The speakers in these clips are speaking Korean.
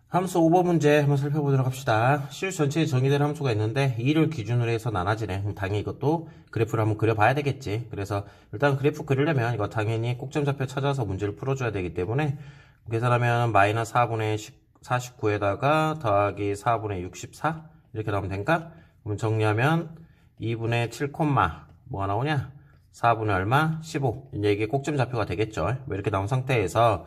함수 5번 문제 한번 살펴보도록 합시다. 시옷 전체에 정의된 함수가 있는데 2를 기준으로 해서 나눠지네. 그럼 당연히 이것도 그래프를 한번 그려봐야 되겠지. 그래서 일단 그래프 그리려면 이거 당연히 꼭점 좌표 찾아서 문제를 풀어줘야 되기 때문에 계산하면 마이너스 4분의 49에다가 더하기 4분의 64 이렇게 나오면 된가? 그럼 정리하면 2분의 7, 뭐가 나오냐? 4분의 얼마? 15. 이제 이게 꼭점 좌표가 되겠죠. 이렇게 나온 상태에서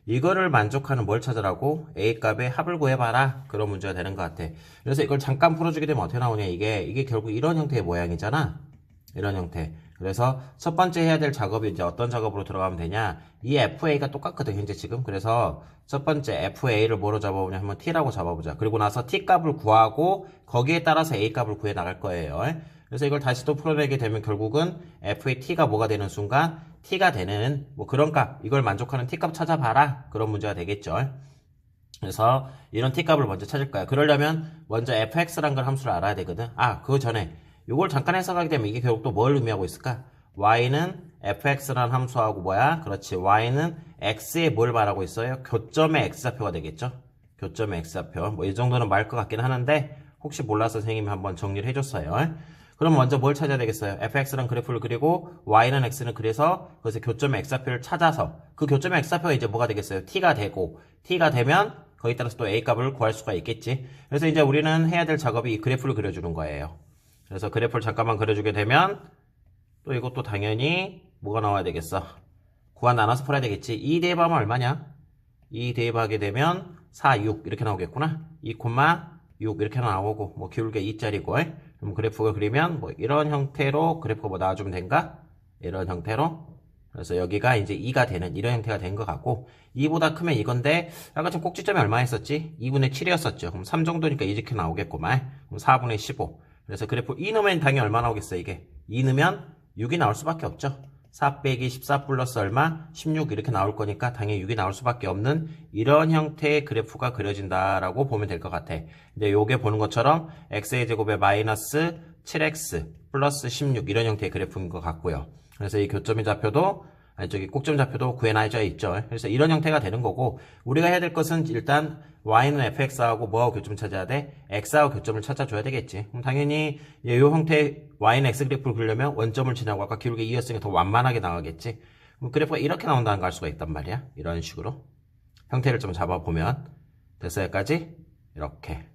이거를 만족하는 뭘 찾으라고? A값의 합을 구해봐라. 그런 문제가 되는 것 같아. 그래서 이걸 잠깐 풀어주게 되면 어떻게 나오냐? 이게 결국 이런 형태의 모양이잖아. 이런 형태. 그래서 첫 번째 해야 될 작업이 이제 어떤 작업으로 들어가면 되냐? 이 FA가 똑같거든, 현재 지금. 그래서 첫 번째 FA를 뭐로 잡아보냐 하면 T라고 잡아보자. 그리고 나서 T 값을 구하고 거기에 따라서 A 값을 구해 나갈 거예요. 그래서 이걸 다시 또 풀어내게 되면 결국은 FA T가 뭐가 되는 순간 T가 되는 뭐 그런 값, 이걸 만족하는 T 값 찾아봐라. 그런 문제가 되겠죠. 그래서 이런 T 값을 먼저 찾을 거야. 그러려면 먼저 fx란 걸 함수를 알아야 되거든. 그 전에 이걸 잠깐 해석하게 되면 이게 결국 또 뭘 의미하고 있을까? y는 fx란 함수하고 뭐야? 그렇지. y는 x에 뭘 말하고 있어요? 교점의 x좌표가 되겠죠. 교점의 x좌표. 뭐 이 정도는 말 것 같긴 하는데 혹시 몰라서 선생님이 한번 정리를 해줬어요. 그럼 먼저 뭘 찾아야 되겠어요? fx란 그래프를 그리고 y는 x는 그래서 그래서 교점의 x좌표를 찾아서 그 교점의 x좌표가 이제 뭐가 되겠어요? t가 되고 t가 되면 거기에 따라서 또 a 값을 구할 수가 있겠지. 그래서 이제 우리는 해야 될 작업이 이 그래프를 그려주는 거예요. 그래서 그래프를 잠깐만 그려주게 되면 또 이것도 당연히 뭐가 나와야 되겠어? 구간 나눠서 풀어야 되겠지. 2 대입하면 얼마냐? 2 대입하게 되면 4, 6 이렇게 나오겠구나. 2, 6 이렇게 나오고 뭐 기울게 2짜리고 그럼 그래프를 그리면 뭐 이런 형태로 그래프가 뭐 나와주면 된가? 이런 형태로. 그래서 여기가 이제 2가 되는 이런 형태가 된 것 같고 2보다 크면 이건데 아까 좀 꼭지점이 얼마 했었지? 2분의 7이었었죠. 그럼 3 정도니까 이렇게 나오겠구만. 그럼 4분의 15. 그래서 그래프 2 넣으면 당연히 얼마 나오겠어 이게? 2 넣으면 6이 나올 수밖에 없죠. 4 빼기 14 플러스 얼마? 16 이렇게 나올 거니까 당연히 6이 나올 수밖에 없는 이런 형태의 그래프가 그려진다라고 보면 될 것 같아. 이제 요게 보는 것처럼 x의 제곱에 마이너스 7x 플러스 16 이런 형태의 그래프인 것 같고요. 그래서 이 교점의 좌표도 꼭점 좌표도 구해놔져 있죠. 그래서 이런 형태가 되는 거고 우리가 해야 될 것은 일단 y는 fx하고 뭐하고 교점을 찾아야 돼? x하고 교점을 찾아줘야 되겠지. 그럼 당연히 이 형태의 y는 x 그래프를 그리려면 원점을 지나고 아까 기울기 2였으니까 더 완만하게 나가겠지. 그럼 그래프가 이렇게 나온다는 걸 알 수가 있단 말이야. 이런 식으로 형태를 좀 잡아보면 됐어 여기까지? 이렇게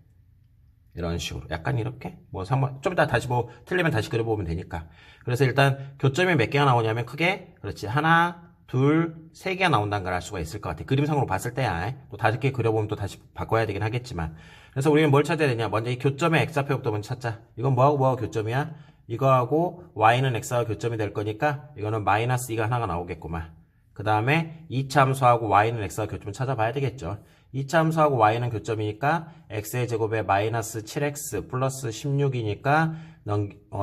이런 식으로 약간 이렇게 뭐 좀 이따 다시 뭐 틀리면 다시 그려보면 되니까. 그래서 일단 교점이 몇 개가 나오냐면 크게 그렇지 하나 둘 세 개가 나온다는 걸 알 수가 있을 것 같아. 그림상으로 봤을 때야. 또 다섯 개 그려보면 또 다시 바꿔야 되긴 하겠지만. 그래서 우리는 뭘 찾아야 되냐? 먼저 이 교점의 x좌표부터 먼저 찾자. 이건 뭐하고 교점이야? 이거하고 y는 x하고 교점이 될 거니까 이거는 마이너스 2가 하나가 나오겠구만. 그 다음에 2차 함수하고 y는 x하고 교점을 찾아봐야 되겠죠. 2차 함수하고 y는 교점이니까 x의 제곱에 마이너스 7x 플러스 16이니까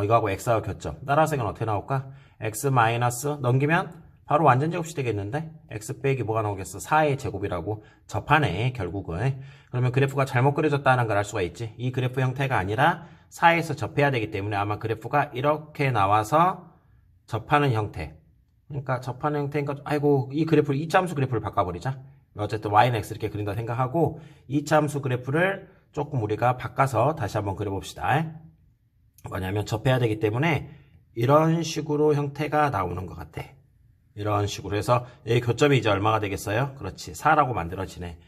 이거하고 x하고 교점. 따라서 이건 어떻게 나올까? x 마이너스 넘기면 바로 완전 제곱이 되겠는데? x 빼기 뭐가 나오겠어? 4의 제곱이라고 접하네 결국은. 그러면 그래프가 잘못 그려졌다는 걸 알 수가 있지. 이 그래프 형태가 아니라 4에서 접해야 되기 때문에 아마 그래프가 이렇게 나와서 접하는 형태. 그러니까 접하는 형태니까 아이고 이 그래프를 2차 함수 그래프를 바꿔버리자. 어쨌든 y는 x 이렇게 그린다 생각하고 2차 함수 그래프를 조금 우리가 바꿔서 다시 한번 그려봅시다. 뭐냐면 접해야 되기 때문에 이런 식으로 형태가 나오는 것 같아. 이런 식으로 해서 이 교점이 이제 얼마가 되겠어요? 그렇지 4라고 만들어지네.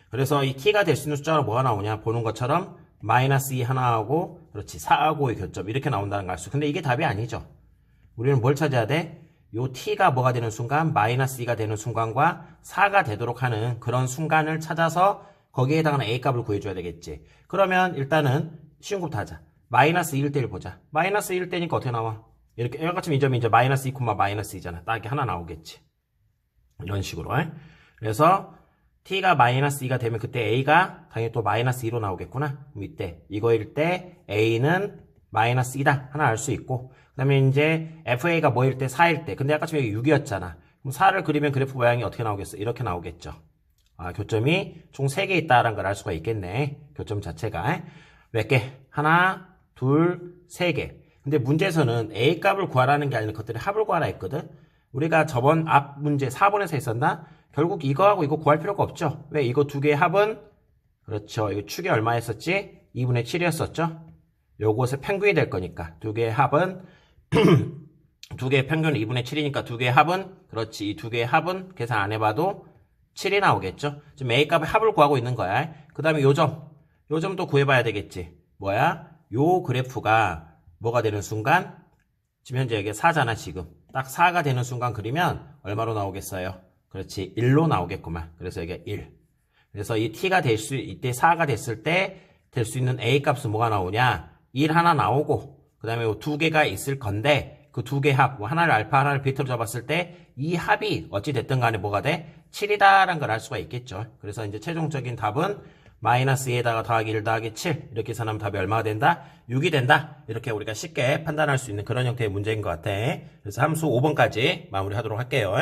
그래서 이 t가 될 수 있는 숫자가 뭐가 나오냐 보는 것처럼 마이너스 2 하나하고 그렇지 4하고의 교점 이렇게 나온다는 걸 알 수. 근데 이게 답이 아니죠. 우리는 뭘 찾아야 돼? 요 t가 뭐가 되는 순간 마이너스 2가 되는 순간과 4가 되도록 하는 그런 순간을 찾아서 거기에 해당하는 a 값을 구해줘야 되겠지. 그러면 일단은 쉬운 것부터 하자. 마이너스 2일 때를 보자. 마이너스 1일 때니까 어떻게 나와? 이렇게 여기까지 이 점이 이제 마이너스 2, 마이너스 2잖아. 딱 이렇게 하나 나오겠지. 이런 식으로. 그래서 t가 마이너스 2가 되면 그때 a가 당연히 또 마이너스 2로 나오겠구나. 그럼 이때 이거일 때 a는 마이너스 2다. 하나 알 수 있고 그 다음에 이제 FA가 뭐일 때? 4일 때. 근데 아까 지금 여기 6이었잖아. 그럼 4를 그리면 그래프 모양이 어떻게 나오겠어? 이렇게 나오겠죠. 교점이 총 3개 있다라는 걸 알 수가 있겠네. 교점 자체가. 몇 개? 하나, 둘, 3개. 근데 문제에서는 A 값을 구하라는 게 아니라 그것들의 합을 구하라 했거든. 우리가 저번 앞 문제 4번에서 했었나? 결국 이거하고 이거 구할 필요가 없죠. 왜? 이거 두 개의 합은 그렇죠. 이거 축이 얼마였었지? 2분의 7이었었죠? 요것의 평균이 될 거니까. 두 개의 합은, 두 개의 평균은 2분의 7이니까 두 개의 합은, 그렇지. 이 두 개의 합은 계산 안 해봐도 7이 나오겠죠? 지금 A 값의 합을 구하고 있는 거야. 그 다음에 요 점도 구해봐야 되겠지. 뭐야? 요 그래프가 뭐가 되는 순간? 지금 현재 여기 4잖아, 지금. 딱 4가 되는 순간 그리면 얼마로 나오겠어요? 그렇지. 1로 나오겠구만. 그래서 여기가 1. 그래서 이 t가 이때 4가 됐을 때 될 수 있는 A 값은 뭐가 나오냐? 1 하나 나오고, 그 다음에 두 개가 있을 건데, 그 두 개 합, 하나를 알파, 하나를 베타로 잡았을 때, 이 합이 어찌됐든 간에 뭐가 돼? 7이다라는 걸 알 수가 있겠죠. 그래서 이제 최종적인 답은 마이너스 2에다가 더하기 1 더하기 7. 이렇게 계산하면 답이 얼마가 된다? 6이 된다. 이렇게 우리가 쉽게 판단할 수 있는 그런 형태의 문제인 것 같아. 그래서 함수 5번까지 마무리하도록 할게요.